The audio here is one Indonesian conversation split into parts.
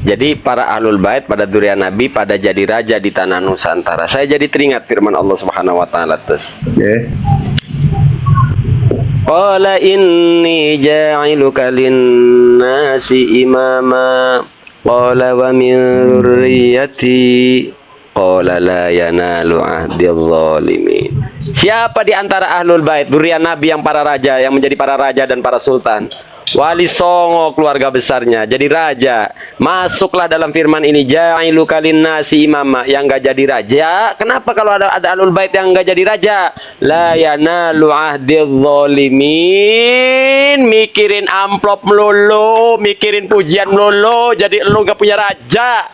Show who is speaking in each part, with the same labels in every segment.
Speaker 1: Jadi para ahlul bait, pada durian Nabi, pada jadi raja di tanah Nusantara. Saya jadi teringat firman Allah Subhanahu wa taala terus. Qala inni ja'iluka lin-nasi imama. Qala wa min dzurriyyati. Qala la yanalu ahdil zalimin. Siapa di antara ahlul bait, durian Nabi yang para raja, yang menjadi para raja dan para sultan? Wali Songo keluarga besarnya jadi raja. Masuklah dalam firman ini, ja'iluka lin-nasi imama, yang enggak jadi raja. Kenapa kalau ada ahlul bait yang enggak jadi raja? La yanalu ahdil zalimin. Mikirin amplop melulu, mikirin pujian melulu, jadi lu enggak punya raja.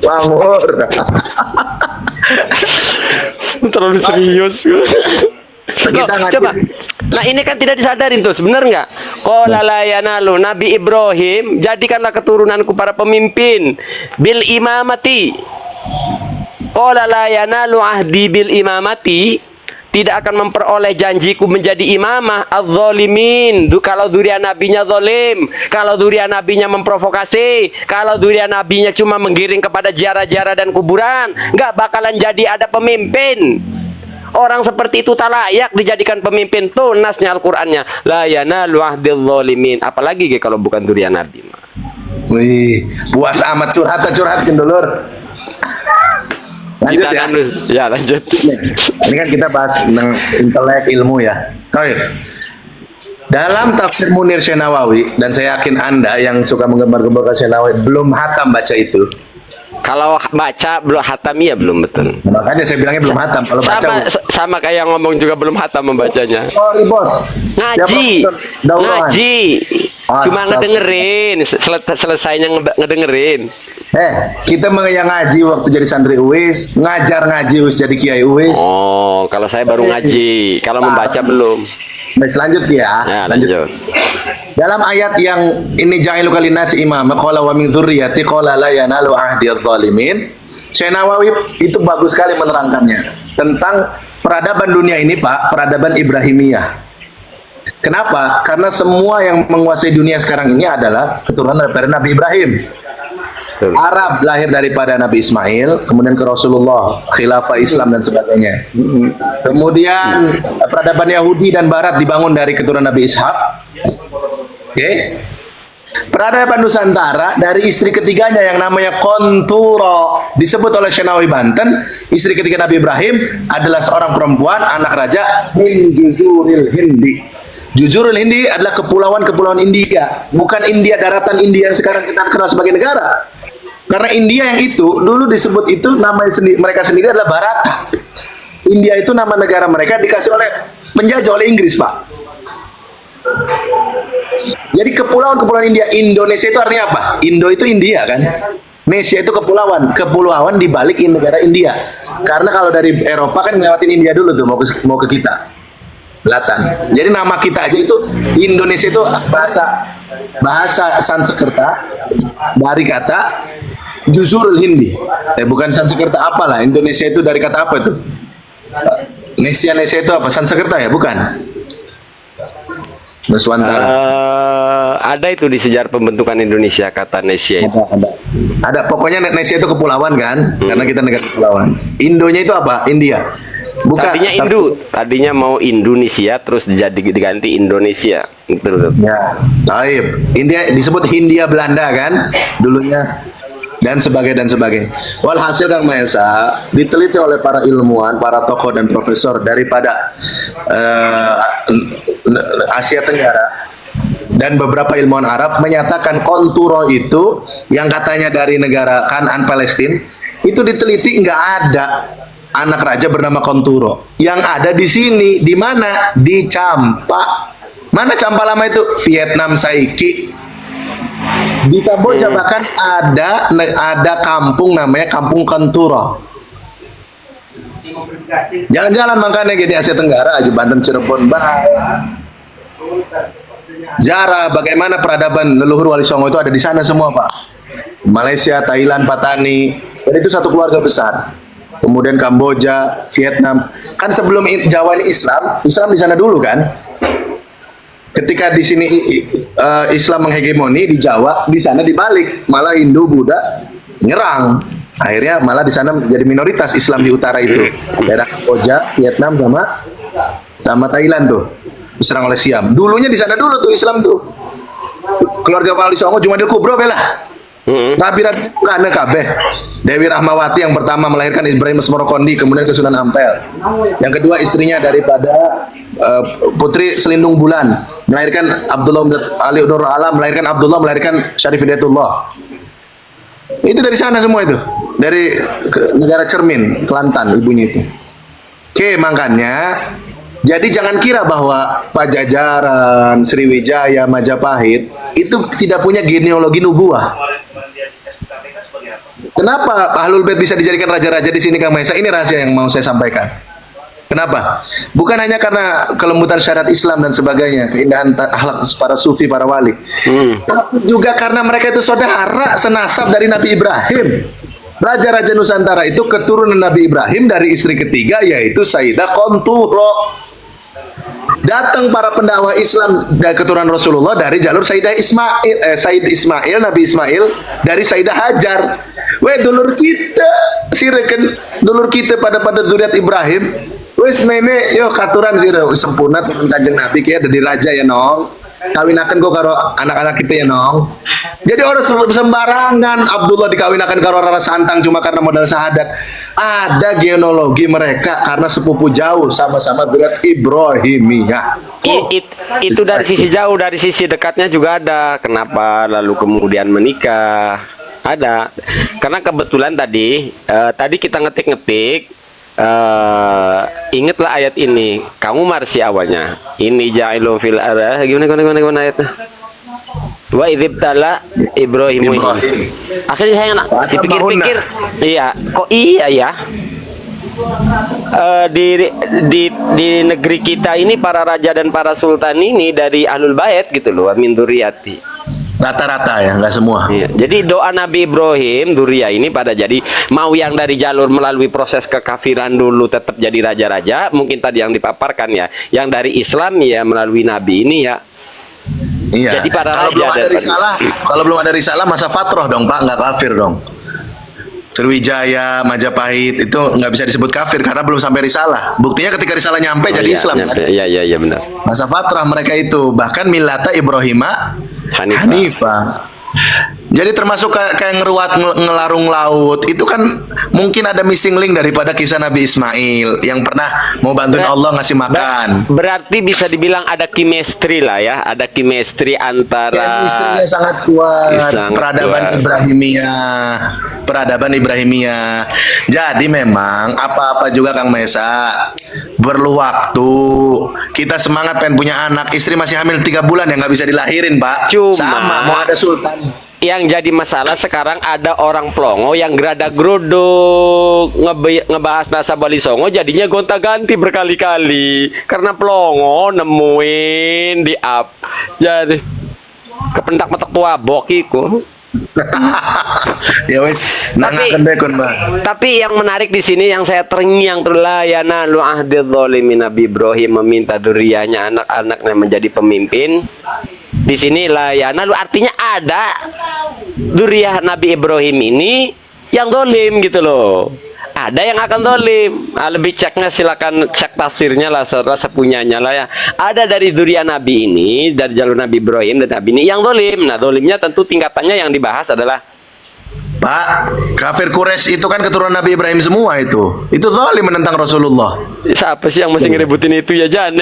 Speaker 2: Wangor.
Speaker 1: Terlalu serius.
Speaker 2: Kita
Speaker 1: Coba. Nah ini kan tidak disadarin tuh, benar nggak? Qala la yanalu, Nabi Ibrahim, jadikanlah keturunanku para pemimpin bil imamati. Qala la yanalu ahdi bil imamati, tidak akan memperoleh janjiku menjadi imamah az-zalimin. Kalau durian nabinya zalim, kalau durian nabinya memprovokasi, kalau durian nabinya cuma menggiring kepada ziarah-ziarah dan kuburan, nggak bakalan jadi ada pemimpin. Orang seperti itu tak layak dijadikan pemimpin. Tuh nasnya Al-Qur'annya, la yanalu ahdil zalimin. Apalagi kalau bukan durian nabi.
Speaker 2: Wih, puas amat curhatkan dulur. Lanjut ya.
Speaker 1: Ya lanjut.
Speaker 2: Ini kan kita bahas tentang intelek ilmu ya. Baik. Dalam tafsir Munir Syekh Nawawi, dan saya yakin Anda yang suka menggembar-gemborkan Syekh Nawawi belum hatam baca itu.
Speaker 1: Kalau baca belum hatam ya belum betul.
Speaker 2: Makanya saya bilangnya belum hatam. Kalau baca
Speaker 1: sama kayak ngomong juga belum hatam membacanya.
Speaker 2: Sorry bos.
Speaker 1: Ngaji, ngaji. Cuma ngedengerin, selesainya ngedengerin.
Speaker 2: Kita yang ngaji waktu jadi santri Uwis, ngajar ngaji Uwis jadi Kiai Uwis.
Speaker 1: Oh, kalau saya baru ngaji, kalau membaca belum.
Speaker 2: Baik, lanjut ya.
Speaker 1: Lanjut.
Speaker 2: Dalam ayat yang ini ja'iluka linnasi imama qala wa min dzurriyyati qala la yanalu ahdiyadz zalimin. Syekh Nawawi itu bagus sekali menerangkannya tentang peradaban dunia ini, Pak, peradaban Ibrahimiyah. Kenapa? Karena semua yang menguasai dunia sekarang ini adalah keturunan dari Nabi Ibrahim. Arab lahir daripada Nabi Ismail, kemudian ke Rasulullah, khilafah Islam dan sebagainya. Kemudian peradaban Yahudi dan Barat dibangun dari keturunan Nabi Ishak. Peradaban Nusantara dari istri ketiganya yang namanya Konturo, disebut oleh Syekh Nawawi Banten, istri ketiga Nabi Ibrahim adalah seorang perempuan anak raja min Juzuril Hindi. Juzuril Hindi adalah kepulauan-kepulauan India, bukan India daratan India yang sekarang kita kenal sebagai negara. Karena India yang itu dulu disebut itu nama mereka sendiri adalah Bharata. India itu nama negara mereka dikasih oleh penjajah oleh Inggris, Pak. Jadi kepulauan-kepulauan India, Indonesia itu artinya apa? Indo itu India kan? Nesia itu kepulauan di balik negara India. Karena kalau dari Eropa kan ngelewatin India dulu tuh mau ke kita. Selatan. Jadi nama kita aja itu Indonesia itu bahasa Sanskerta dari kata Juzurul Hindi. Bukan Sanskerta apalah. Indonesia itu dari kata apa itu? Nesia itu apa? Sanskerta ya, bukan? Nuswantara.
Speaker 1: Ada itu di sejarah pembentukan Indonesia kata Nesia itu.
Speaker 2: Ada. Pokoknya Nesia itu kepulauan kan? Karena kita negara kepulauan. Indonya itu apa? India. Bukan. Tadinya mau Indonesia terus diganti Indonesia. Betul. Ya, taib. India disebut Hindia Belanda kan dulunya, dan sebagainya. Walhasil Kang Maesa diteliti oleh para ilmuwan, para tokoh dan profesor daripada Asia Tenggara dan beberapa ilmuwan Arab menyatakan Konturo itu yang katanya dari negara Kanaan Palestina itu diteliti nggak ada anak raja bernama Konturo. Yang ada di sini di mana? Di Champa. Mana Champa lama itu? Vietnam Saiki. Di Kamboja bahkan ada kampung namanya Kampung Konturo. Jalan-jalan makanya di Asia Tenggara aja, Banten, Cirebon, Zara, bagaimana peradaban leluhur Wali Songo itu ada di sana semua, Pak. Malaysia, Thailand, Patani, dan itu satu keluarga besar. Kemudian Kamboja, Vietnam. Kan sebelum Jawa ini Islam di sana dulu kan? Ketika di sini Islam menghegemoni di Jawa, di sana dibalik, malah Hindu Buddha nyerang. Akhirnya malah di sana menjadi minoritas Islam di utara itu. Daerah Kamboja, Vietnam sama Thailand tuh diserang oleh Siam. Dulunya di sana dulu tuh Islam tuh. Keluarga Wali Songo Jumadil Kubro bela. Rabi-rabi karena kabeh. Dewi Rahmawati yang pertama melahirkan Ibrahim Asmorokondi, kemudian ke Sunan Ampel. Yang kedua istrinya daripada Putri Selindung Bulan, melahirkan Abdullah Ali Nur Alam, melahirkan Abdullah, melahirkan Syarif Hidayatullah. Itu dari sana semua itu. Dari negara Cermin, Kelantan ibunya itu. Oke, makanya jadi jangan kira bahwa Pajajaran, Sriwijaya, Majapahit itu tidak punya genealogi nubuah. Kenapa Ahlul Bait bisa dijadikan raja-raja di sini Kang Maesa? Ini rahasia yang mau saya sampaikan. Kenapa? Bukan hanya karena kelembutan syariat Islam dan sebagainya, keindahan akhlak para sufi, para wali, tapi juga karena mereka itu saudara senasab dari Nabi Ibrahim. Raja-raja Nusantara itu keturunan Nabi Ibrahim dari istri ketiga, yaitu Sayyidah Qonturo. Datang para pendakwah Islam dari keturunan Rasulullah dari jalur Sayyidah Sayyid Ismail, Nabi Ismail dari Sayyidah Hajar. Dulur kita, sireken dulur kita pada zuriat Ibrahim. Wes mene yo katuran sira sempurna turun Kanjeng Nabi kieu dadi raja ya nong. Kawinakan kok karo anak-anak kita ya nong. Jadi orang sembarangan Abdullah dikawinakan karo Rara Santang cuma karena modal syahadat. Ada genealogi mereka karena sepupu jauh sama-sama berat Ibrahimiyah.
Speaker 1: Itu dari sisi jauh, dari sisi dekatnya juga ada. Kenapa lalu kemudian menikah? Ada. Karena kebetulan tadi kita ngetik-ngetik. Ingatlah ayat ini. Kamu marsi awalnya. Ini ja'ilu fil arah. Gimana ayatnya? Wa idzibtala Ibrahim. Akhirnya saya dipikir-pikir, iya, kok iya ya? Di negeri kita ini para raja dan para sultan ini dari Ahlul Bait gitu loh, min dzurriyyati.
Speaker 2: Rata-rata ya, nggak semua.
Speaker 1: Iya. Jadi doa Nabi Ibrahim, Duriyah ini pada jadi mau yang dari jalur melalui proses kekafiran dulu tetap jadi raja-raja, mungkin tadi yang dipaparkan ya, yang dari Islam ya melalui Nabi ini ya.
Speaker 2: Iya.
Speaker 1: Jadi para
Speaker 2: kalau belum ada risalah masa fatroh dong Pak, nggak kafir dong. Sriwijaya, Majapahit itu nggak bisa disebut kafir karena belum sampai risalah. Buktinya ketika risalah nyampe jadi
Speaker 1: iya,
Speaker 2: Islam.
Speaker 1: Iya benar.
Speaker 2: Masa fatrah mereka itu bahkan millata Ibrahima Hanifah. Jadi termasuk kayak ngeruat ngelarung laut itu kan mungkin ada missing link daripada kisah Nabi Ismail yang pernah mau bantuin Allah ngasih makan.
Speaker 1: Berarti bisa dibilang ada chemistry lah ya, ada chemistry antara
Speaker 2: chemistry-nya sangat kuat, peradaban Ibrahimiyah. Jadi memang apa-apa juga Kang Mesa perlu waktu. Kita semangat pengen punya anak, istri masih hamil 3 bulan yang nggak bisa dilahirin Pak. Sama mau ada sultan.
Speaker 1: Yang jadi masalah sekarang ada orang Plongo yang gerada-geruduk ngebahas nasab Wali Songo jadinya gonta-ganti berkali-kali karena Plongo nemuin di up jadi kepentak metek tua bokiku.
Speaker 2: Ya wes nangaken bekon Mbak.
Speaker 1: Tapi yang menarik di sini yang saya terngiang terlayana lu ahdil zalimin Nabi Ibrahim meminta duriyahnya anak-anaknya menjadi pemimpin. Di sini layana lu artinya ada duriyah Nabi Ibrahim ini yang dolim gitu loh. Ada yang akan dolim. Lebih ceknya silakan cek tafsirnya lah, sepunyanya lah ya. Ada dari duriyah Nabi ini, dari jalur Nabi Ibrahim dan Nabi ini yang dolim. Nah dolimnya tentu tingkatannya yang dibahas adalah
Speaker 2: Pak, kafir Quraisy itu kan keturunan Nabi Ibrahim semua itu. Itu zalim menentang Rasulullah.
Speaker 1: Siapa sih yang mesti ngeributin itu ya Jan?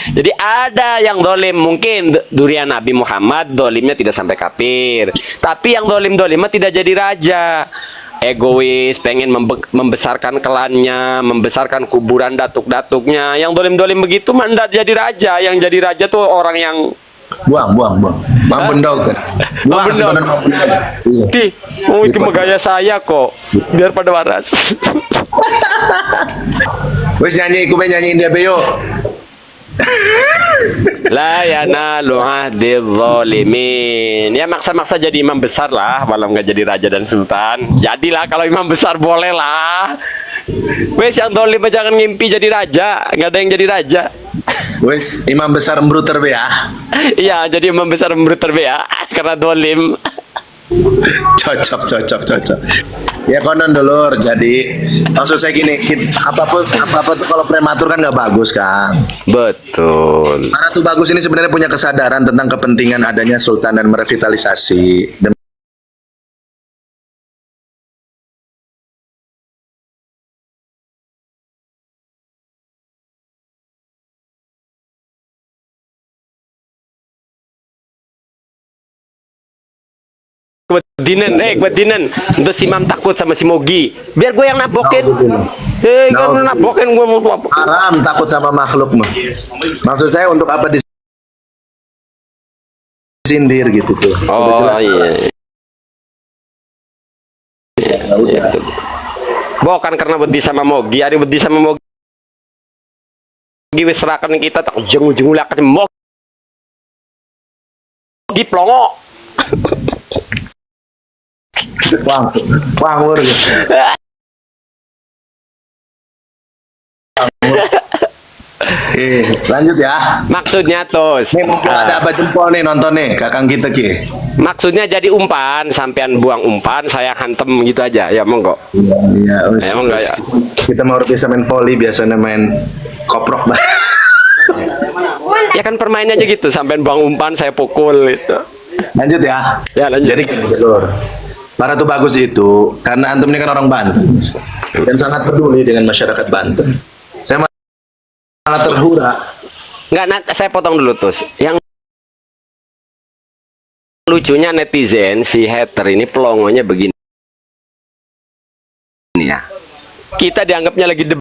Speaker 1: Jadi ada yang dolim, mungkin duriyah Nabi Muhammad dolimnya tidak sampai kafir. Tapi yang dolim-dolimnya tidak jadi raja. Egois, pengen membesarkan klannya, membesarkan kuburan datuk-datuknya. Yang dolim-dolim begitu manda jadi raja. Yang jadi raja tuh orang yang
Speaker 2: buang. Mambendog. Buang sebenarnya mambendog.
Speaker 1: Itu megaya saya kok. Biar pada waras.
Speaker 2: Wes nyanyi, ikut nyanyiin dia beyo.
Speaker 1: La yanalu ahdil zalimin. Ya maksa-maksa jadi imam besar lah, malam nggak jadi raja dan sultan. Jadilah kalau imam besar boleh lah. Wes yang dolim jangan ngimpi jadi raja, nggak ada yang jadi raja.
Speaker 2: Wes, imam besar Mbruter be ya.
Speaker 1: Iya, jadi imam besar bruter be ya, karena dolim.
Speaker 2: Cocok. Ya konon dulur. Jadi maksud saya gini, apapun tuh kalau prematur kan nggak bagus kan.
Speaker 1: Betul.
Speaker 2: Para tuh bagus ini sebenarnya punya kesadaran tentang kepentingan adanya sultan dan merevitalisasi.
Speaker 1: Kebedinan, terus si Imam takut sama si Mogi. Biar gue yang nabokin.
Speaker 2: Nauzubillah.
Speaker 1: Gue nabokin gue mau apa?
Speaker 2: Haram takut sama makhluk mah. Maksud saya untuk apa disindir gitu tuh. Udah
Speaker 1: Oh
Speaker 2: jelas.
Speaker 1: iya.
Speaker 2: Ya udah.
Speaker 1: Bukan karena wedi sama Mogi, ada wedi sama Mogi wis serahkan kita tak ujung-ujung lakan Mogi plongo.
Speaker 2: Wah, ngawur gitu. Lanjut ya.
Speaker 1: Maksudnya tos.
Speaker 2: Nih mumpung ada Abah Jempol nih nonton nih, kakang kita ki.
Speaker 1: Maksudnya jadi umpan, sampean buang umpan, saya hantem gitu aja. Ya monggo.
Speaker 2: Iya,
Speaker 1: Emang enggak ya?
Speaker 2: Kita mau biasa main volley, biasanya main koprok.
Speaker 1: Ya kan permainnya aja gitu, sampean buang umpan, saya pukul itu.
Speaker 2: Lanjut ya.
Speaker 1: Ya lanjut.
Speaker 2: Jadi gini, Lur. Para tuh bagus itu karena antum ini kan orang Banten dan sangat peduli dengan masyarakat Banten. Saya malah terhura.
Speaker 1: Enggak, saya potong dulu tos. Yang lucunya netizen si hater ini pelongonya begini ya. Kita dianggapnya lagi debat